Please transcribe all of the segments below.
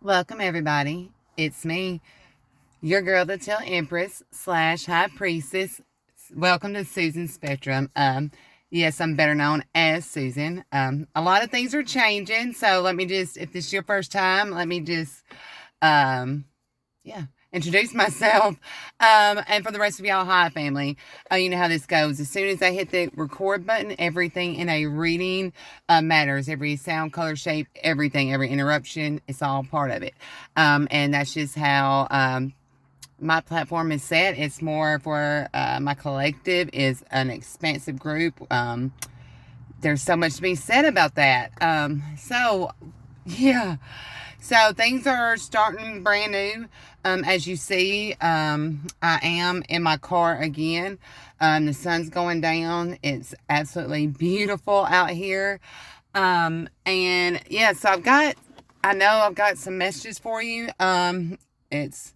Welcome, everybody. It's me, your girl, the Tell Empress / High Priestess. Welcome to Susan Spectrum. Yes, I'm better known as Susan. A lot of things are changing, so let me just, if this is your first time, let me just, um, yeah, introduce myself. And for the rest of y'all, hi, family. You know how this goes. As soon as I hit the record button, everything in a reading matters. Every sound, color, shape, everything, every interruption, it's all part of it. And that's just how my platform is set. It's more for my collective is an expansive group. There's so much to be said about that. Yeah. So things are starting brand new. As you see, I am in my car again. The sun's going down. It's absolutely beautiful out here. And yeah, so I know I've got some messages for you. It's,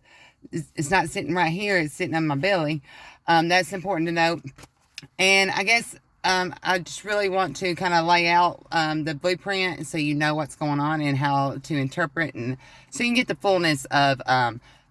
it's not sitting right here. It's sitting on my belly. That's important to note. And I guess I just really want to kind of lay out the blueprint so you know what's going on and how to interpret, and so you can get the fullness of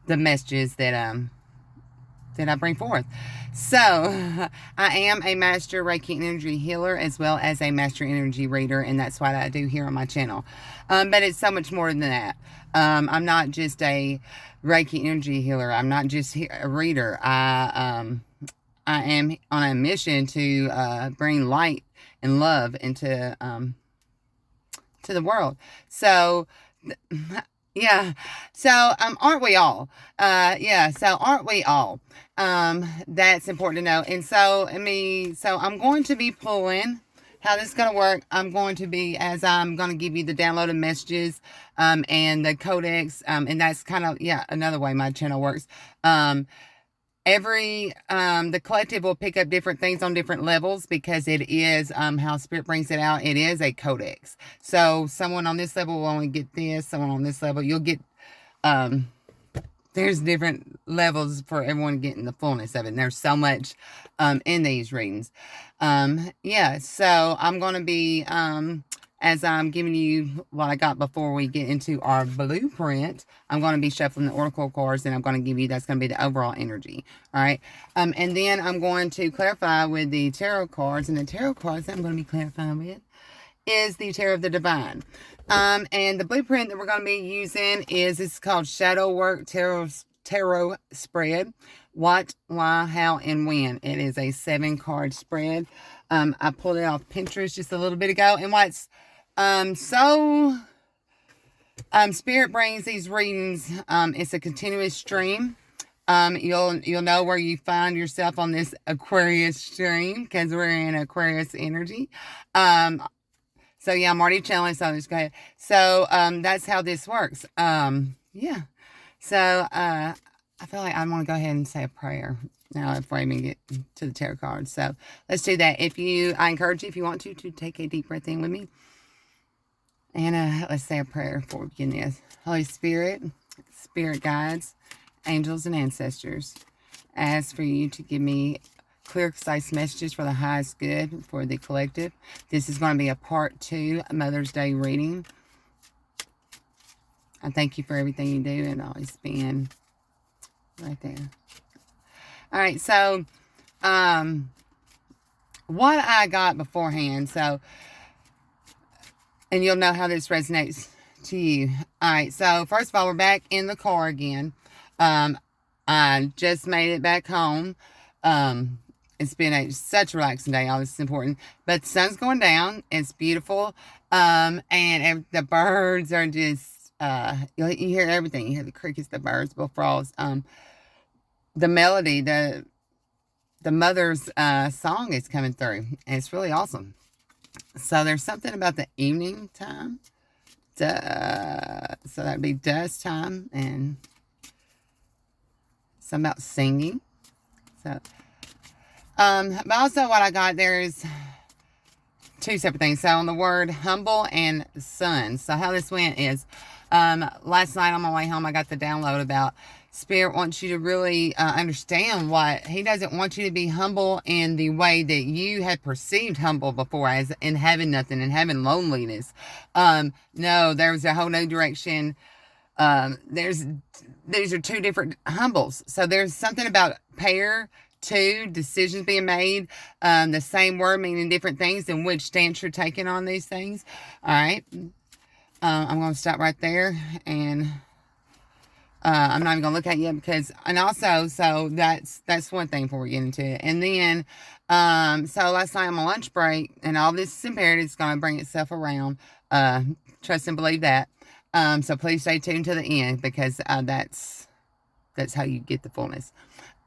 the messages that I bring forth. So, I am a master Reiki energy healer as well as a master energy reader, and that's what I do here on my channel. But it's so much more than that. I'm not just a Reiki energy healer. I'm not just a reader. I am on a mission to bring light and love into to the world. So, yeah. So, aren't we all? Yeah. So, aren't we all? That's important to know. And so, so I'm going to be pulling. How this is going to work, I'm going to be, as I'm going to give you the downloaded messages, and the codex, and that's kind of, yeah, another way my channel works. The collective will pick up different things on different levels because it is how spirit brings it out. It is a codex. So someone on this level will only get this, someone on this level you'll get there's different levels for everyone getting the fullness of it. And there's so much in these readings. Yeah, so I'm going to be, as I'm giving you what I got before we get into our blueprint, I'm going to be shuffling the oracle cards, and I'm going to give you, that's going to be the overall energy. All right. And then I'm going to clarify with the tarot cards, and the tarot cards I'm going to be clarifying with is the Tarot of the Divine. And the blueprint that we're going to be using it's called Shadow Work Tarot Spread. What, why, how, and when. It is a 7-card spread. I pulled it off Pinterest just a little bit ago. And what's Spirit brings these readings. It's a continuous stream. You'll know where you find yourself on this Aquarius stream because we're in Aquarius energy. So yeah, I'm already challenged, so I'll just go ahead. So that's how this works. Yeah. So I feel like I want to go ahead and say a prayer now before I even get to the tarot cards. So let's do that. I encourage you, if you want to take a deep breath in with me. And let's say a prayer before we begin this. Holy Spirit, spirit guides, angels, and ancestors, I ask for you to give me clear, concise messages for the highest good for the collective. This is going to be a part 2 Mother's Day reading. I thank you for everything you do and always being right there. All right, so what I got beforehand, so, and you'll know how this resonates to you. All right, so first of all, we're back in the car again. I just made it back home. It's been such a relaxing day. All this is important. But the sun's going down. It's beautiful. And the birds are just, you hear everything. You hear the crickets, the birds, the frogs. The melody, the mother's song is coming through. And it's really awesome. So there's something about the evening time. So that'd be dusk time. And something about singing. So... but also what I got there is 2 separate things. So on the word humble and sun. So how this went is, last night on my way home, I got the download about Spirit wants you to really understand what he doesn't want you to be humble in the way that you had perceived humble before, as in having nothing and having loneliness. No, there was a whole new direction These are two different humbles. So there's something about pair, two, decisions being made, the same word meaning different things, and which stance you're taking on these things. All right. I'm going to stop right there, and I'm not even going to look at it yet because, and also, so that's one thing before we get into it. And then, so last night on my lunch break, and all this imperative is going to bring itself around. Trust and believe that. So please stay tuned to the end because that's how you get the fullness.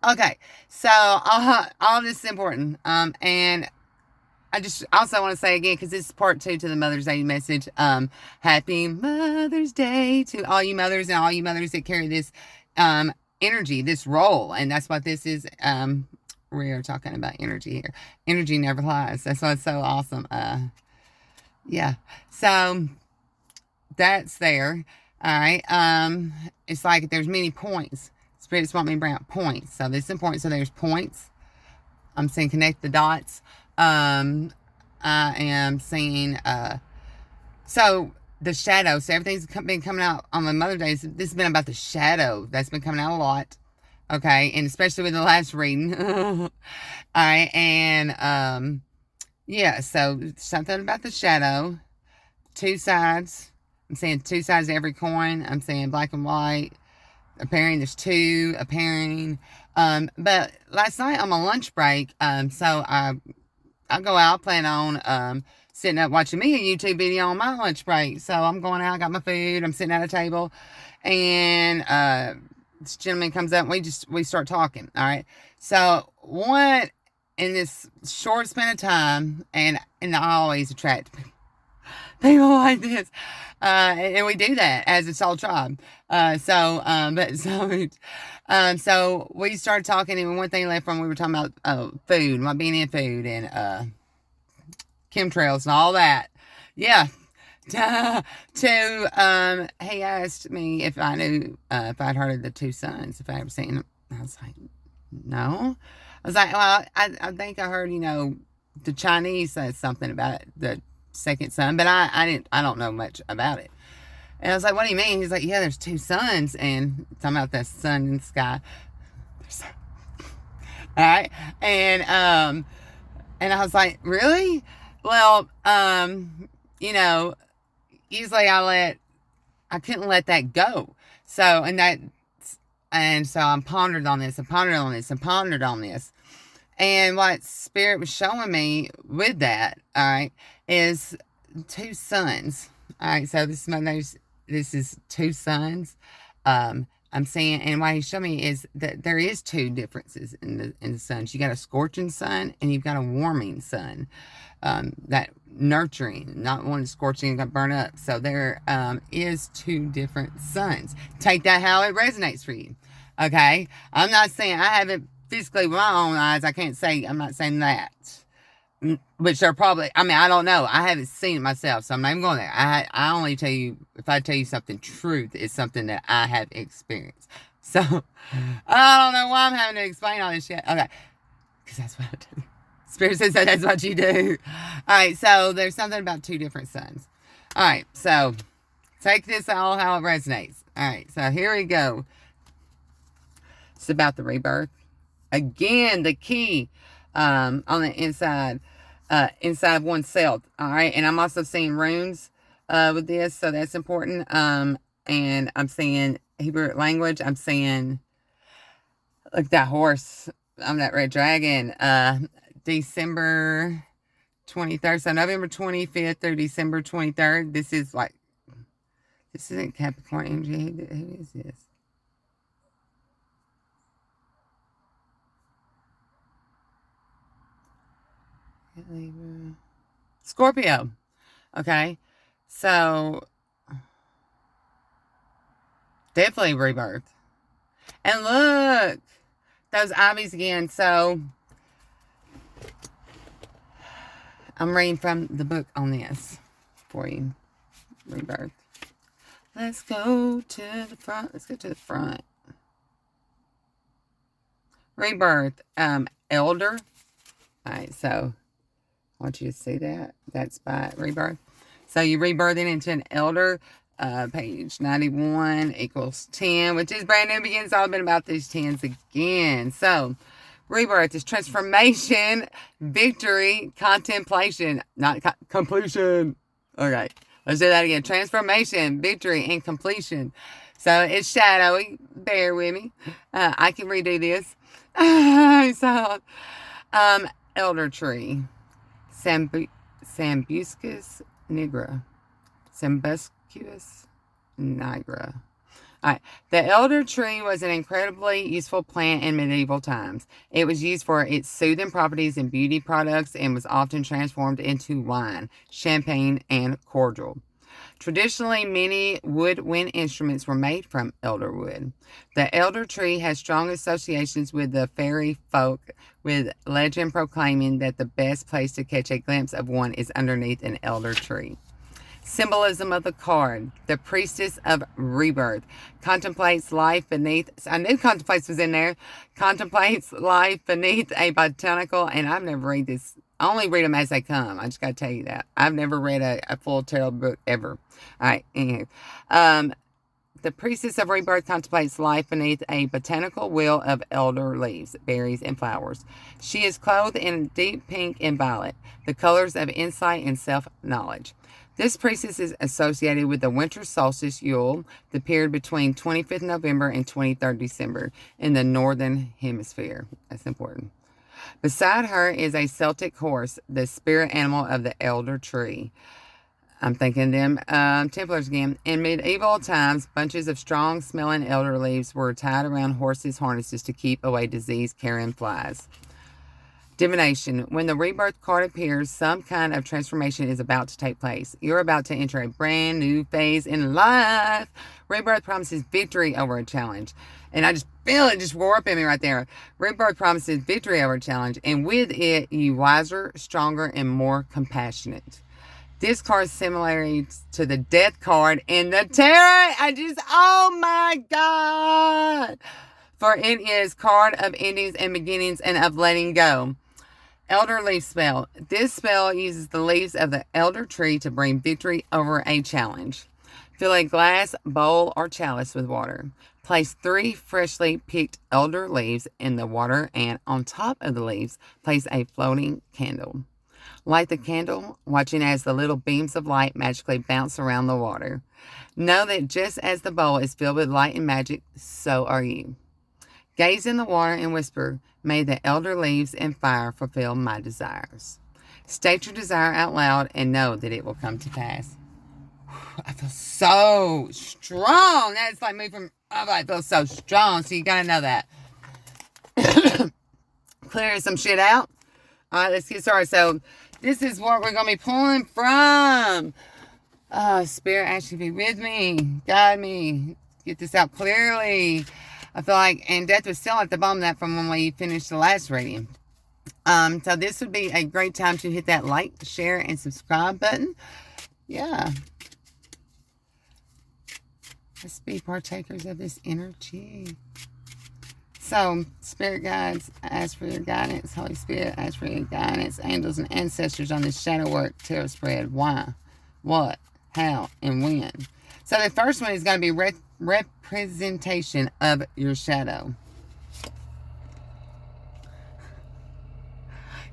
Okay, so all this is important. And I just also want to say again, because this is part 2 to the Mother's Day message. Happy Mother's Day to all you mothers and all you mothers that carry this energy, this role. And that's what this is. We are talking about energy here. Energy never lies. That's why it's so awesome. Yeah. So that's there. All right. It's like there's many points. Spirits want me to bring out points. So this is important. So there's points. I'm saying connect the dots. I am seeing, so the shadow, so everything's been coming out on the Mother's Day. This has been about the shadow. That's been coming out a lot. Okay. And especially with the last reading. All right. And, yeah, so something about the shadow, two sides. I'm saying two sides of every coin. I'm saying black and white. Appearing, there's two appearing. But last night on my lunch break, so I go out, plan on sitting up watching me a YouTube video on my lunch break. So I'm going out, got my food, I'm sitting at a table, and this gentleman comes up and we start talking. All right. So what in this short span of time, and I always attract people like this. And we do that as a soul tribe. So we started talking, and one thing left from, we were talking about food, my being in food, and chemtrails and all that. Yeah. He asked me if I knew, if I'd heard of the two sons, if I ever seen them. I was like, no. I was like, well, I think I heard, the Chinese said something about it, the second son, but I don't know much about it. And I was like, what do you mean? He's like, yeah, there's two suns, and talking about the sun in the sky. All right. And I was like, really? Well, usually I couldn't let that go. So, so I pondered on this, and what Spirit was showing me with that, all right, is two sons. All right, so this is two sons. I'm saying, and what he showed me is that there is two differences in the suns. You got a scorching sun, and you've got a warming sun. That nurturing, not one scorching and got burned up. So there is two different suns. Take that how it resonates for you. Okay, I'm not saying, I haven't physically with my own eyes, I'm not saying that. Which are probably, I don't know. I haven't seen it myself, so I'm not even going there. I only tell you, if I tell you something, truth is something that I have experienced. So, I don't know why I'm having to explain all this shit. Okay, because that's what I do. Spirit says that's what you do. Alright, so there's something about two different suns. Alright, so take this all how it resonates. Alright, so here we go. It's about the rebirth. Again, the key on the inside of oneself. All right, and I'm also seeing runes with this, so that's important. And I'm seeing Hebrew language. I'm seeing, look, that horse. I'm that red dragon. December 23rd. So November 25th through December 23rd. This isn't Capricorn energy. Who is this? Scorpio. Okay. So definitely rebirth. And look, those ivies again. So I'm reading from the book on this for you. Rebirth. Let's go to the front. Rebirth. Elder. All right, so I want you to see that. That's by rebirth. So you're rebirthing into an elder. Page 91 equals 10, which is brand new begins. It's all been about these 10s again. So, rebirth is transformation, victory, contemplation, not completion. Okay, let's do that again. Transformation, victory, and completion. So, it's shadowy. Bear with me. I can redo this. So, elder tree. Sambucus nigra. Sambucus nigra. All right. The elder tree was an incredibly useful plant in medieval times. It was used for its soothing properties and beauty products and was often transformed into wine, champagne, and cordial. Traditionally, many woodwind instruments were made from elder wood. The elder tree has strong associations with the fairy folk, with legend proclaiming that the best place to catch a glimpse of one is underneath an elder tree. Symbolism of the card. The priestess of rebirth contemplates life beneath. I knew contemplates was in there. Contemplates life beneath a botanical, and I've never read this. I only read them as they come. I just got to tell you that. I've never read a full tarot book ever. All right, anywho. The priestess of rebirth contemplates life beneath a botanical wheel of elder leaves, berries, and flowers. She is clothed in deep pink and violet, the colors of insight and self-knowledge. This priestess is associated with the winter solstice Yule, the period between 25th November and 23rd December in the northern hemisphere. That's important. Beside her is a Celtic horse, the spirit animal of the elder tree. I'm thinking them Templars again. In medieval times, bunches of strong-smelling elder leaves were tied around horses' harnesses to keep away disease-carrying flies. Divination. When the rebirth card appears, some kind of transformation is about to take place. You're about to enter a brand new phase in life. Rebirth promises victory over a challenge. And I just feel it just roar up in me right there. Rebirth promises victory over a challenge. And with it, you wiser, stronger, and more compassionate. This card is similar to the death card in the tarot. Oh my God. For it is card of endings and beginnings and of letting go. Elder leaf spell. This spell uses the leaves of the elder tree to bring victory over a challenge. Fill a glass, bowl, or chalice with water. Place 3 freshly picked elder leaves in the water, and on top of the leaves, place a floating candle. Light the candle, watching as the little beams of light magically bounce around the water. Know that just as the bowl is filled with light and magic, so are you. Gaze in the water and whisper, "May the elder leaves and fire fulfill my desires." State your desire out loud and know that it will come to pass. I feel so strong. That's like me from, I feel so strong. So you got to know that. Clearing some shit out. All right, let's get started. So this is what we're going to be pulling from. Spirit, actually be with me. Guide me. Get this out clearly. I feel like, and death was still at the bottom of that from when we finished the last reading. So this would be a great time to hit that like, share, and subscribe button. Yeah. Let's be partakers of this energy. So, spirit guides, ask for your guidance. Holy Spirit, ask for your guidance. Angels and ancestors on this shadow work tarot spread. Why, what, how, and when. So the first one is going to be representation of your shadow.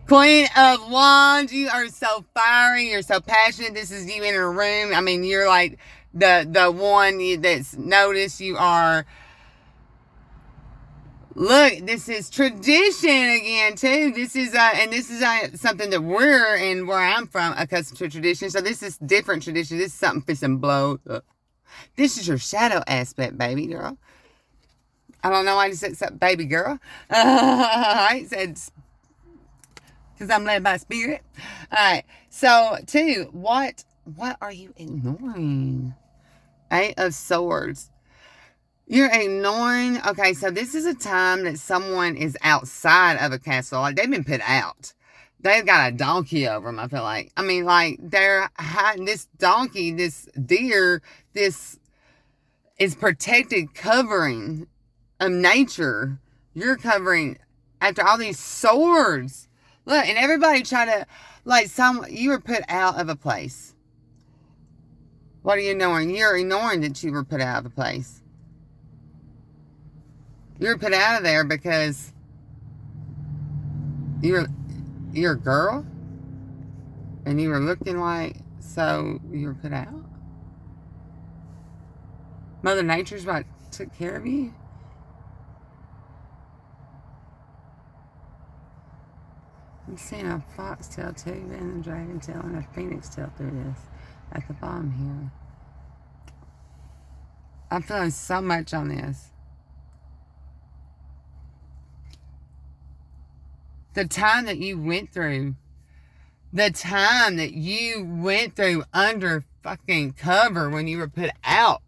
Queen of Wands, you are so fiery, you're so passionate. This is you in a room. I mean, you're like the one that's noticed. You are, look, this is tradition again too. This is and this is something that we're in, where I'm from, accustomed to tradition. So this is different tradition. This is something fixing blow up. This is your shadow aspect, baby girl. I don't know why you said something, baby girl. I said, because I'm led by spirit. All right. So, 2, what are you ignoring? 8 of Swords. You're ignoring. Okay, so this is a time that someone is outside of a castle. Like, they've been put out. They've got a donkey over them, I feel like. I mean, like, they're hiding this donkey, this deer, this is protected covering of nature. You're covering after all these swords. Look, and everybody try to, like, you were put out of a place. What are you ignoring? You're ignoring that you were put out of the place. You were put out of there because you're a girl and you were looking like, so you were put out. Mother Nature's what took care of you. I'm seeing a foxtail too, and a dragon tail, and a phoenix tail through this at the bottom here. I'm feeling so much on this. The time that you went through. The time that you went through under fucking cover when you were put out.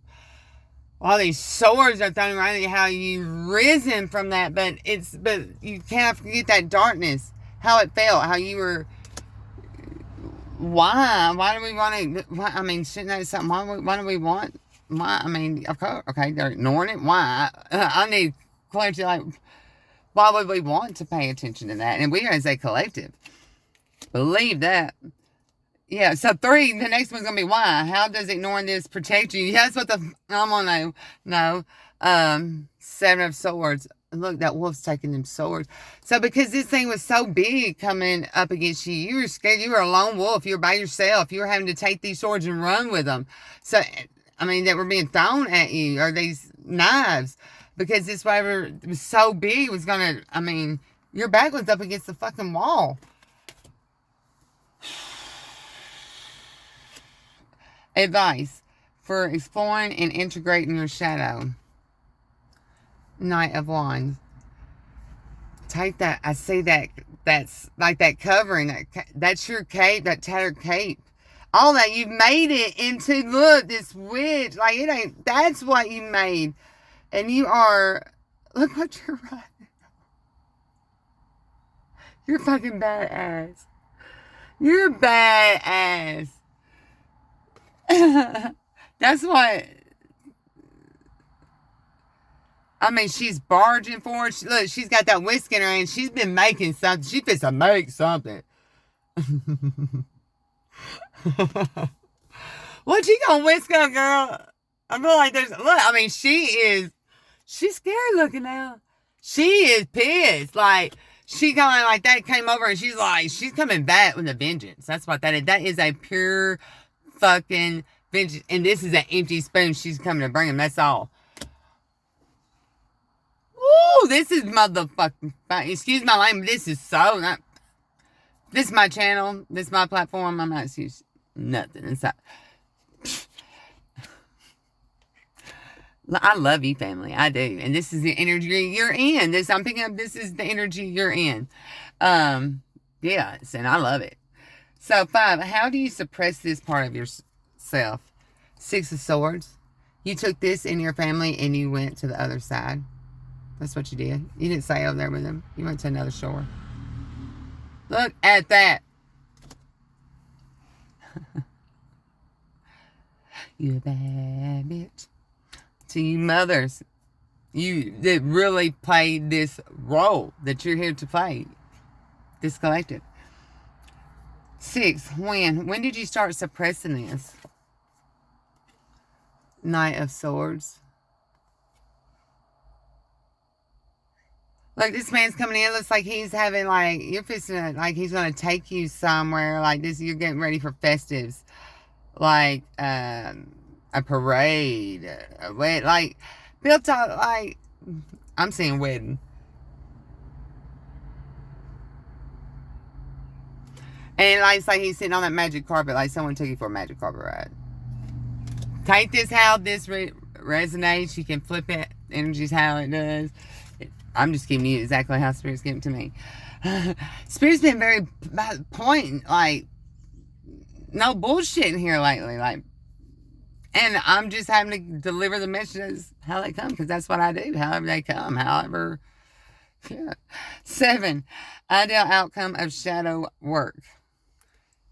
All these swords are thrown around you, how you risen from that, but you can't forget that darkness. How it felt, how you were. Why do we want to? I mean, shouldn't that be something? Why do we want? Why? I mean, of course, okay, they're ignoring it. Why? I need clarity. Like, why would we want to pay attention to that? And we as a collective believe that. Yeah. So 3. The next one's gonna be why. How does ignoring this protect you? That's what I'm gonna know. No. 7 of Swords. Look, that wolf's taking them swords. So because this thing was so big coming up against you, you were scared. You were a lone wolf. You were by yourself. You were having to take these swords and run with them. So, I mean, that were being thrown at you, or these knives. Because this whatever was so big was going to, I mean, your back was up against the fucking wall. Advice for exploring and integrating your shadow. Knight of Wands. Take that. I see that. That's like that covering. That's your cape. That tattered cape. All that. You've made it into, look, this witch. Like, it ain't. That's what you made. And you are. Look what you're writing. You're fucking badass. You're badass. That's what. I mean, she's barging for it. Look, she's got that whiskey in her hand. She's been making something. She fits to make something. What you gonna whisk up, girl? I feel like there's, look, I mean, she's scary looking now. She is pissed. Like, she kind of like that came over and she's like, she's coming back with a vengeance. That's what that is. That is a pure fucking vengeance. And this is an empty spoon she's coming to bring him. That's all. Ooh, this is motherfucking, excuse my language, this is so, this is my channel, this is my platform, I'm not excuse nothing inside. I love you, family, I do, and this is the energy you're in, I'm picking up, this is the energy you're in, yes, and I love it. So 5, how do you suppress this part of yourself? 6 of Swords, you took this in your family and you went to the other side. That's what you did. You didn't stay over there with him. You went to another shore. Look at that. You a bad bitch. To you mothers, you that really played this role that you're here to play. This collective. 6, when did you start suppressing this? Knight of Swords. Look, this man's coming in. Looks like he's having, like, you're fixing to, like, he's going to take you somewhere. Like, this, you're getting ready for festives. Like, a parade. A wedding. Like, built out, like, I'm saying wedding. And, like, it's like he's sitting on that magic carpet. Like, someone took you for a magic carpet ride. Take this how this resonates. You can flip it. Energy's how it does. I'm just giving you exactly how Spirit's giving to me. Spirit's been very point, like, no bullshit in here lately, like, and I'm just having to deliver the messages how they come, because that's what I do, however they come, however, yeah. 7, ideal outcome of shadow work.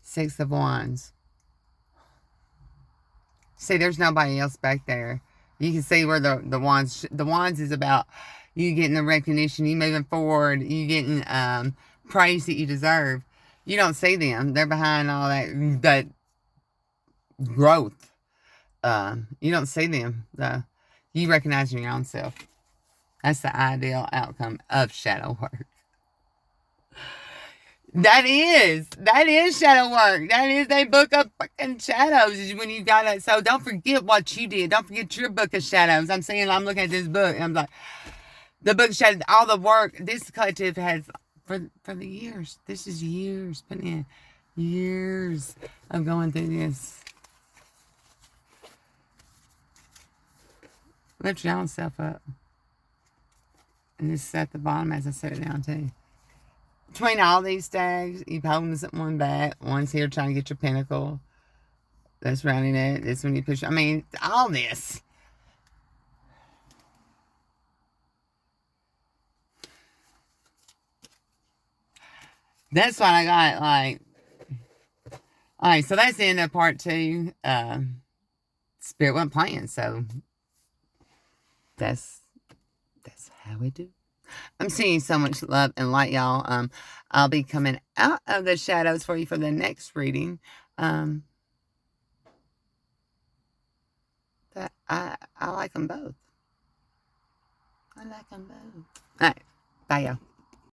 6 of Wands. See, there's nobody else back there. You can see where the wands is about you getting the recognition, you moving forward, you getting praise that you deserve. You don't see them. They're behind all that growth. You don't see them, though. You recognize your own self. That's the ideal outcome of shadow work. That is shadow work. That is a book of fucking shadows when you got it. So don't forget what you did. Don't forget your book of shadows. I'm saying, I'm looking at this book and I'm like, the book of shadows, all the work this collective has for the years. This is years, putting in years of going through this. Lift your own self up. And this is at the bottom as I set it down too. Between all these stags, you're holding one back. One's here trying to get your pinnacle. That's rounding it. This one you push. I mean, all this. That's what I got, like. Alright, so that's the end of part 2. Spirit wasn't playing, so that's how we do. I'm seeing so much love and light, y'all. I'll be coming out of the shadows for you for the next reading. But I like them both. I like them both. All right. Bye, y'all.